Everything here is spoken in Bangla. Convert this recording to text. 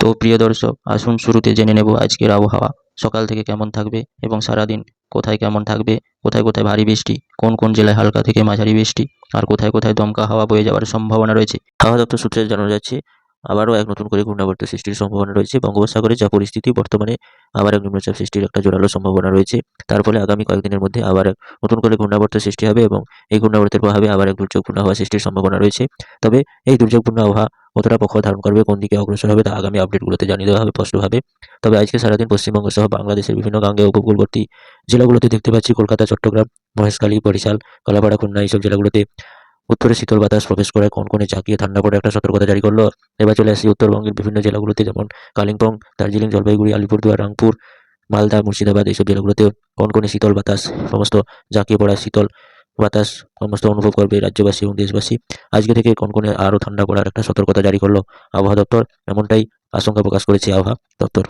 তো প্রিয় দর্শক, আসুন শুরুতে জেনে নেব আজকের আবহাওয়া সকাল থেকে কেমন থাকবে এবং সারাদিন কোথায় কেমন থাকবে, কোথায় কোথায় ভারী বৃষ্টি, কোন কোন জেলায় হালকা থেকে মাঝারি বৃষ্টি, আর কোথায় কোথায় দমকা হাওয়া বয়ে যাওয়ার সম্ভাবনা রয়েছে। হাওয়া দপ্তর সূত্রে জানানো যাচ্ছে আবারও এক নতুন করে ঘূর্ণাবর্ত সৃষ্টির সম্ভাবনা রয়েছে। বঙ্গোপসাগরে যা পরিস্থিতি বর্তমানে, আবার এক নিম্নচাপ সৃষ্টির একটা জোরালো সম্ভাবনা রয়েছে। তার ফলে আগামী কয়েকদিনের মধ্যে আবার এক নতুন করে ঘূর্ণাবর্ত সৃষ্টি হবে এবং এই ঘূর্ণাবর্তের প্রভাবে আবার এক দুর্যোগপূর্ণ আবহাওয়া সৃষ্টির সম্ভাবনা রয়েছে। তবে এই দুর্যোগপূর্ণ আবহাওয়া কতটা প্রখর ধারণ করবে, কোন দিকে অগ্রসর হবে, তা আগামী আপডেটগুলোতে জানিয়ে দেওয়া হবে স্পষ্টভাবে। তবে আজকে সারাদিন পশ্চিমবঙ্গ সহ বাংলাদেশের বিভিন্ন গাঙ্গেয় উপকূলবর্তী জেলাগুলোতে দেখতে পাচ্ছি কলকাতা, চট্টগ্রাম, মহেশখালী, বরিশাল, কলাপাড়া, খুলনা এইসব জেলাগুলোতে উত্তরে শীতল বাতাস প্রবেশ করে কনকনে জাঁকিয়ে ঠান্ডা পড়ে একটা সতর্কতা জারি করলো। এবার চলে আসি উত্তরবঙ্গের বিভিন্ন জেলাগুলোতে, যেমন কালিম্পং, দার্জিলিং, জলপাইগুড়ি, আলিপুরদুয়ার, রংপুর, মালদা, মুর্শিদাবাদ এইসব জেলাগুলোতেও কনকনে শীতল বাতাস, সমস্ত জাঁকিয়ে পড়া শীতল বাতাস সমস্ত অনুভব করবে রাজ্যবাসী এবং দেশবাসী। আজকে থেকে কনকনে আরও ঠান্ডা পড়ার একটা সতর্কতা জারি করলো আবহাওয়া দপ্তর, এমনটাই আশঙ্কা প্রকাশ করেছে আবহাওয়া দপ্তর।